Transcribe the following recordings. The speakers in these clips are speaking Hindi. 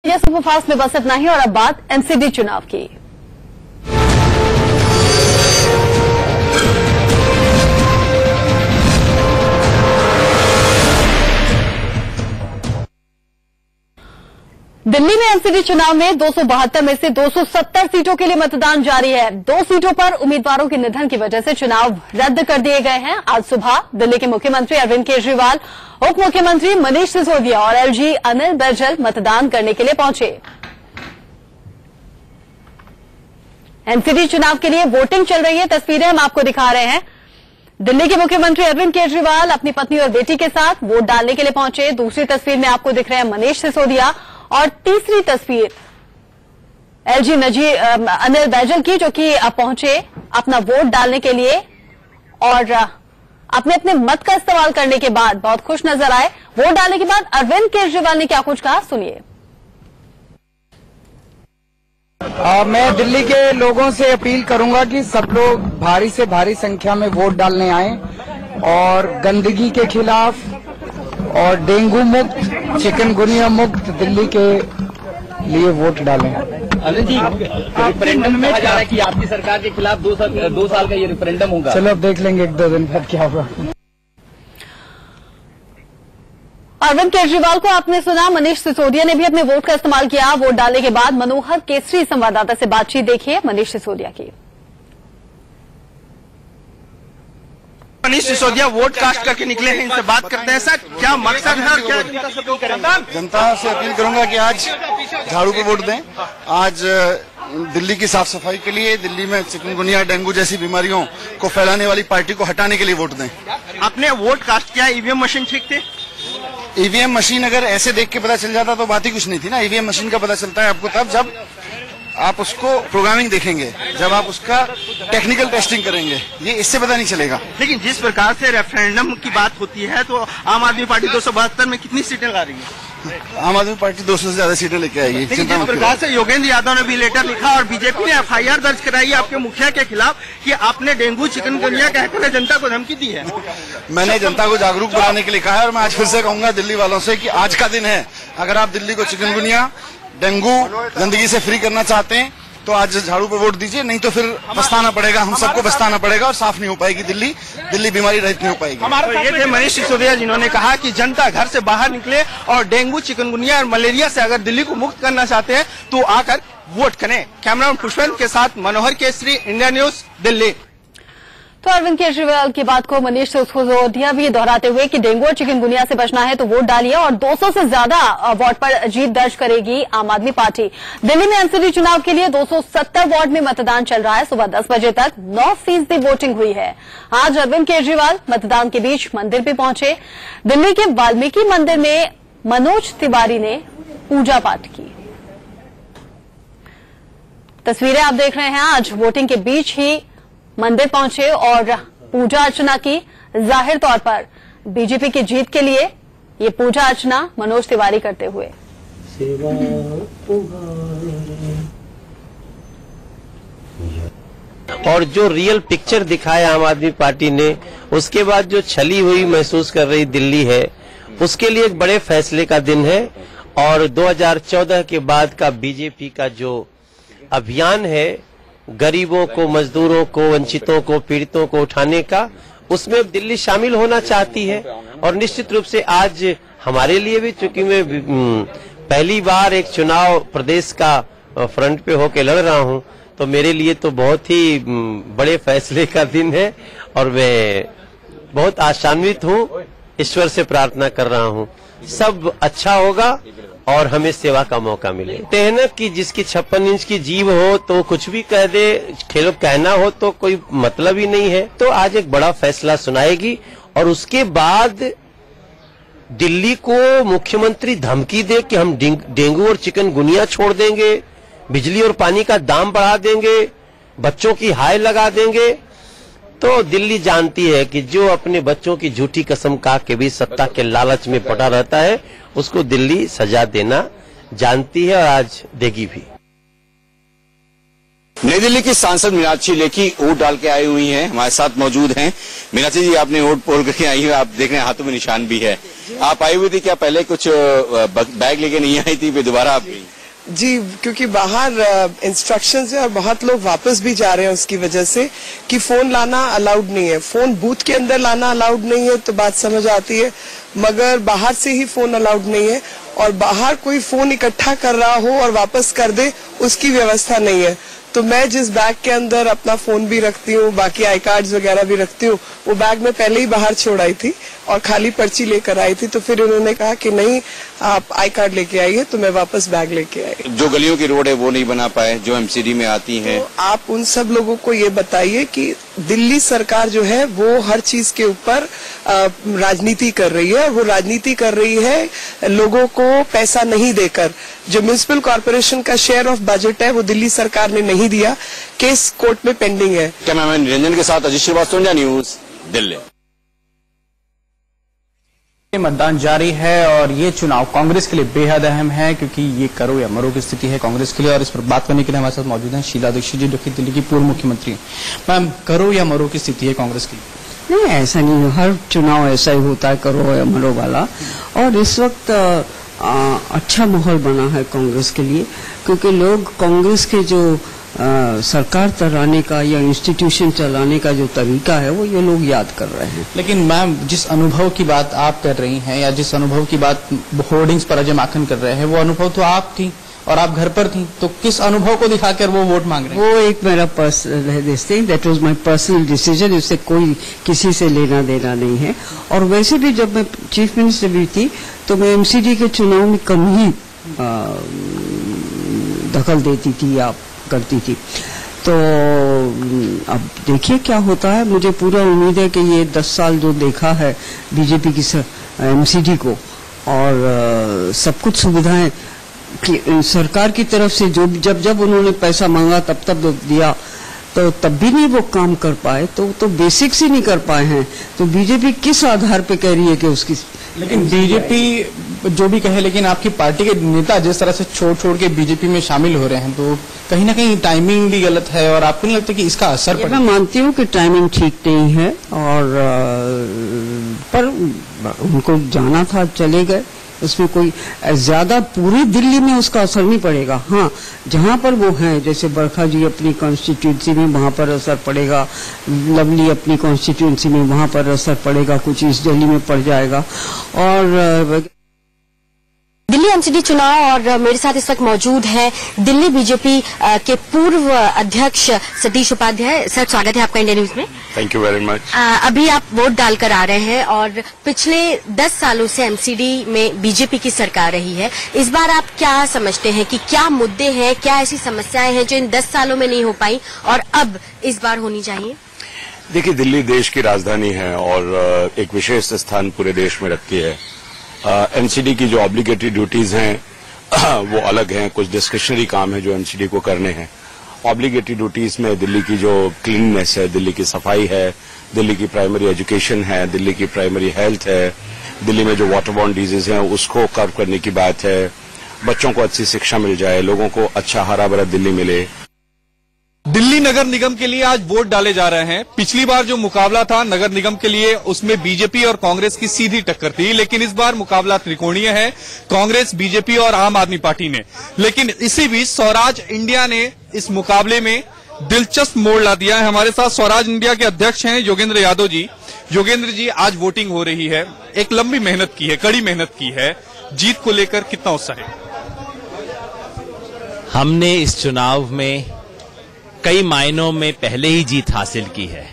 इंडिया सुपरफास्ट में बस इतना ही और अब बात एमसीडी चुनाव की। दिल्ली में एमसीडी चुनाव में 272 में से 270 सीटों के लिए मतदान जारी है। 2 सीटों पर उम्मीदवारों के निधन की वजह से चुनाव रद्द कर दिए गए हैं। आज सुबह दिल्ली के मुख्यमंत्री अरविंद केजरीवाल, उप मुख्यमंत्री मनीष सिसोदिया और एलजी अनिल बैजल मतदान करने के लिए पहुंचे। एमसीडी चुनाव के लिए वोटिंग चल रही है, तस्वीरें हम आपको दिखा रहे हैं। दिल्ली के मुख्यमंत्री अरविंद केजरीवाल अपनी पत्नी और बेटी के साथ वोट डालने के लिए पहुंचे। दूसरी तस्वीर में आपको दिख रहे हैं मनीष सिसोदिया और तीसरी तस्वीर एलजी अनिल बैजल की, जो कि पहुंचे अपना वोट डालने के लिए और अपने अपने मत का इस्तेमाल करने के बाद बहुत खुश नजर आए। वोट डालने के बाद अरविंद केजरीवाल ने क्या कुछ कहा, सुनिए। मैं दिल्ली के लोगों से अपील करूंगा कि सब लोग भारी से भारी संख्या में वोट डालने आएं और गंदगी के खिलाफ और डेंगू मुक्त, चिकनगुनिया मुक्त दिल्ली के लिए वोट डालें। अनिल जी, रेफरेंडम में कहा जा रहा है कि आपकी सरकार के खिलाफ 2 साल का ये रेफरेंडम होगा। चलो अब देख लेंगे 1-2 दिन बाद क्या होगा। अरविंद केजरीवाल को आपने सुना। मनीष सिसोदिया ने भी अपने वोट का इस्तेमाल किया। वोट डालने के बाद मनोहर केसरी संवाददाता से बातचीत देखिए मनीष सिसोदिया की। मनीष सिसोदिया वोट कास्ट करके निकले हैं, इनसे बात करते हैं। सर, क्या मकसद है और क्या जनता से अपील करेंगे? जनता से अपील करूंगा कि आज झाड़ू पे वोट दें। आज दिल्ली की साफ सफाई के लिए, दिल्ली में चिकनगुनिया, डेंगू जैसी बीमारियों को फैलाने वाली पार्टी को हटाने के लिए वोट दें। आपने वोट कास्ट किया, ईवीएम मशीन ठीक थे? ईवीएम मशीन अगर ऐसे देख के पता चल जाता तो बात ही कुछ नहीं थी ना। ईवीएम मशीन का पता चलता है आपको तब जब आप उसको प्रोग्रामिंग देखेंगे, जब आप उसका टेक्निकल टेस्टिंग करेंगे, ये इससे पता नहीं चलेगा। लेकिन जिस प्रकार से रेफरेंडम की बात होती है तो आम आदमी पार्टी 272 में कितनी सीटें ला रही है? आम आदमी पार्टी 200 से ज्यादा सीटें लेके आएगी। लेकिन जिस प्रकार से योगेंद्र यादव ने भी लेटर लिखा और बीजेपी ने एफआईआर दर्ज कराई आपके मुखिया के खिलाफ कि आपने डेंगू चिकनगुनिया कहकर जनता को धमकी दी है। मैंने जनता को जागरूक बनाने के लिए कहा है और मैं आज फिर से कहूंगा दिल्ली वालों से कि आज का दिन है। अगर आप दिल्ली को चिकनगुनिया, डेंगू, गंदगी से फ्री करना चाहते हैं तो आज झाड़ू पे वोट दीजिए, नहीं तो फिर पछताना पड़ेगा, हम सबको पछताना पड़ेगा और साफ नहीं हो पाएगी दिल्ली बीमारी रहित नहीं हो पाएगी। तो ये थे मनीष सिसोदिया जिन्होंने कहा कि जनता घर से बाहर निकले और डेंगू, चिकनगुनिया और मलेरिया से अगर दिल्ली को मुक्त करना चाहते हैं तो आकर वोट करें। कैमरामैन पुष्पवंत के साथ मनोहर केसरी, इंडिया न्यूज, दिल्ली। तो अरविंद केजरीवाल की बात को मनीष सिसोदिया भी दोहराते हुए कि डेंगू और चिकनगुनिया से बचना है तो वोट डालिए और 200 से ज्यादा वार्ड पर जीत दर्ज करेगी आम आदमी पार्टी। दिल्ली में एमसीडी चुनाव के लिए 270 वार्ड में मतदान चल रहा है। सुबह 10 बजे तक 9% वोटिंग हुई है। आज अरविंद केजरीवाल मतदान के बीच मंदिर भी पहुंचे। दिल्ली के वाल्मीकि मंदिर में मनोज तिवारी ने पूजा पाठ की। तस्वीरें आप देख रहे हैं। आज वोटिंग के बीच ही मंदिर पहुंचे और पूजा अर्चना की। जाहिर तौर पर बीजेपी की जीत के लिए ये पूजा अर्चना मनोज तिवारी करते हुए। और जो रियल पिक्चर दिखाया आम आदमी पार्टी ने, उसके बाद जो छली हुई महसूस कर रही दिल्ली है, उसके लिए एक बड़े फैसले का दिन है। और 2014 के बाद का बीजेपी का जो अभियान है गरीबों को, मजदूरों को, वंचितों को, पीड़ितों को उठाने का, उसमें दिल्ली शामिल होना चाहती है। और निश्चित रूप से आज हमारे लिए भी, चूंकि मैं पहली बार एक चुनाव प्रदेश का फ्रंट पे होके लड़ रहा हूं, तो मेरे लिए तो बहुत ही बड़े फैसले का दिन है और मैं बहुत आशान्वित हूं। ईश्वर से प्रार्थना कर रहा हूं सब अच्छा होगा और हमें सेवा का मौका मिले। कहते हैं ना कि जिसकी 56 इंच की जीभ हो तो कुछ भी कह दे, खेलो कहना हो तो कोई मतलब ही नहीं है। तो आज एक बड़ा फैसला सुनाएगी और उसके बाद दिल्ली को मुख्यमंत्री धमकी दे कि हम डेंगू और चिकनगुनिया छोड़ देंगे, बिजली और पानी का दाम बढ़ा देंगे, बच्चों की हाय लगा देंगे, तो दिल्ली जानती है कि जो अपने बच्चों की झूठी कसम खा के भी सत्ता के लालच में पड़ा रहता है, उसको दिल्ली सजा देना जानती है और आज देगी भी। नई दिल्ली की सांसद मीनाक्षी लेखी वोट डाल के आई हुई हैं, हमारे साथ मौजूद हैं। मीनाक्षी जी, आपने वोट पोल करके आई हुई, आप देख रहे हैं हाथों में निशान भी है। आप आई हुई थी क्या? पहले कुछ बैग लेके नहीं आई थी, फिर दोबारा आप गई? जी, क्योंकि बाहर इंस्ट्रक्शंस है और बहुत लोग वापस भी जा रहे हैं उसकी वजह से कि फोन लाना अलाउड नहीं है। फोन बूथ के अंदर लाना अलाउड नहीं है तो बात समझ आती है, मगर बाहर से ही फोन अलाउड नहीं है और बाहर कोई फोन इकट्ठा कर रहा हो और वापस कर दे उसकी व्यवस्था नहीं है। तो मैं जिस बैग के अंदर अपना फोन भी रखती हूँ, बाकी आई कार्ड्स वगैरह भी रखती हूँ, वो बैग में पहले ही बाहर छोड़ आई थी और खाली पर्ची लेकर आई थी। तो फिर उन्होंने कहा कि नहीं, आप आई कार्ड लेके आइए, तो मैं वापस बैग लेके आई। जो गलियों की रोड है वो नहीं बना पाए, जो एमसीडी में आती हैं। तो आप उन सब लोगों को ये बताइए कि दिल्ली सरकार जो है वो हर चीज के ऊपर राजनीति कर रही है और वो राजनीति कर रही है लोगों को पैसा नहीं देकर। जो म्युनिसिपल कॉर्पोरेशन का शेयर ऑफ बजट है वो दिल्ली सरकार ने नहीं दिया, केस कोर्ट में पेंडिंग है। कैमरामैन निरंजन के साथ अजीत श्रीवास्तव, इंडिया न्यूज, दिल्ली। मतदान जारी है और ये चुनाव कांग्रेस के लिए बेहद अहम है क्योंकि ये करो या मरो की स्थिति है कांग्रेस के लिए। और इस पर बात करने के लिए हमारे साथ मौजूद हैं शीला दीक्षित जी, जो कि दिल्ली की पूर्व मुख्यमंत्री हैं। मैम, करो या मरो की स्थिति है कांग्रेस की? नहीं, ऐसा नहीं है, हर चुनाव ऐसा ही होता है, करो या मरो वाला। और इस वक्त अच्छा माहौल बना है कांग्रेस के लिए क्योंकि लोग कांग्रेस के जो सरकार चलाने का या इंस्टीट्यूशन चलाने का जो तरीका है वो ये लोग याद कर रहे हैं। लेकिन मैम, जिस अनुभव की बात आप कर रही हैं या जिस अनुभव की बात होर्डिंग्स पर अजय माखन कर रहे हैं, वो अनुभव तो आप थी और आप घर पर थी, तो किस अनुभव को दिखाकर वो वोट मांग रहे हैं? वो एक मेरा personal thing, that was my personal decision, इससे कोई किसी से लेना देना नहीं है। और वैसे भी जब मैं चीफ मिनिस्टर भी थी तो मैं एमसीडी के चुनाव में कम ही दखल देती थी या करती थी। तो अब देखिए क्या होता है। मुझे पूरा उम्मीद है कि ये 10 साल जो देखा है बीजेपी की एमसीडी को और सब कुछ सुविधाएं कि सरकार की तरफ से जो जब उन्होंने पैसा मांगा तब दिया, तो तब भी नहीं वो काम कर पाए, तो बेसिक्स ही नहीं कर पाए हैं। तो बीजेपी किस आधार पे कह रही है कि उसकी? लेकिन बीजेपी जो भी कहे, लेकिन आपकी पार्टी के नेता जिस तरह से छोड़ के बीजेपी में शामिल हो रहे हैं, तो कहीं ना कहीं टाइमिंग भी गलत है। और आपको नहीं लगता कि इसका असर पड़े? मैं मानती हूँ कि टाइमिंग ठीक नहीं है और पर उनको जाना था, चले गए, उसमें कोई ज्यादा पूरी दिल्ली में उसका असर नहीं पड़ेगा। हाँ, जहाँ पर वो हैं, जैसे बरखा जी अपनी कॉन्स्टिट्यूंसी में, वहाँ पर असर पड़ेगा, लवली अपनी कॉन्स्टिट्यूंसी में, वहाँ पर असर पड़ेगा, कुछ ईस्ट दिल्ली में पड़ जाएगा। और दिल्ली एमसीडी चुनाव, और मेरे साथ इस वक्त मौजूद है दिल्ली बीजेपी के पूर्व अध्यक्ष सतीश उपाध्याय। सर, स्वागत है आपका इंडिया न्यूज में। Thank you very much. अभी आप वोट डालकर आ रहे हैं और पिछले 10 सालों से एमसीडी में बीजेपी की सरकार रही है। इस बार आप क्या समझते हैं कि क्या मुद्दे हैं, क्या ऐसी समस्याएं हैं जो इन 10 सालों में नहीं हो पाई और अब इस बार होनी चाहिए? देखिए, दिल्ली देश की राजधानी है और एक विशेष स्थान पूरे देश में रखती है। एमसीडी की जो ऑब्लिगेटरी ड्यूटीज हैं वो अलग हैं, कुछ डिस्क्रिशनरी काम है जो एमसीडी को करने हैं। ऑब्लिगेटरी ड्यूटीज में दिल्ली की जो क्लीननेस है, दिल्ली की सफाई है, दिल्ली की प्राइमरी एजुकेशन है, दिल्ली की प्राइमरी हेल्थ है, दिल्ली में जो वाटरबॉर्न डिजीज हैं उसको कर्व करने की बात है, बच्चों को अच्छी शिक्षा मिल जाए, लोगों को अच्छा हरा भरा दिल्ली मिले। दिल्ली नगर निगम के लिए आज वोट डाले जा रहे हैं। पिछली बार जो मुकाबला था नगर निगम के लिए, उसमें बीजेपी और कांग्रेस की सीधी टक्कर थी, लेकिन इस बार मुकाबला त्रिकोणीय है, कांग्रेस, बीजेपी और आम आदमी पार्टी ने। लेकिन इसी बीच स्वराज इंडिया ने इस मुकाबले में दिलचस्प मोड़ ला दिया है। हमारे साथ स्वराज इंडिया के अध्यक्ष हैं योगेंद्र यादव जी। योगेंद्र जी, आज वोटिंग हो रही है, एक लंबी मेहनत की है, कड़ी मेहनत की है, जीत को लेकर कितना उत्साह है? हमने इस चुनाव में कई मायनों में पहले ही जीत हासिल की है।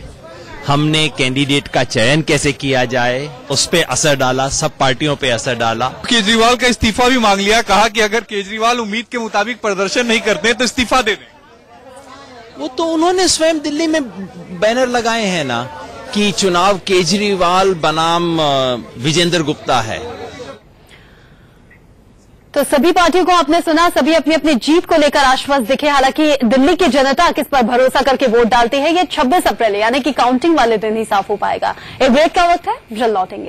हमने कैंडिडेट का चयन कैसे किया जाए उस पे असर डाला, सब पार्टियों पे असर डाला। केजरीवाल का इस्तीफा भी मांग लिया, कहा कि अगर केजरीवाल उम्मीद के मुताबिक प्रदर्शन नहीं करते तो इस्तीफा दे दें। वो तो उन्होंने स्वयं दिल्ली में बैनर लगाए हैं ना कि चुनाव केजरीवाल बनाम विजेंद्र गुप्ता है। तो सभी पार्टियों को आपने सुना, सभी अपनी अपनी जीत को लेकर आश्वस्त दिखे। हालांकि दिल्ली की जनता किस पर भरोसा करके वोट डालती है, ये 26 अप्रैल यानी कि काउंटिंग वाले दिन ही साफ हो पाएगा। एक ब्रेक का वक्त है, जल्द लौटेंगे।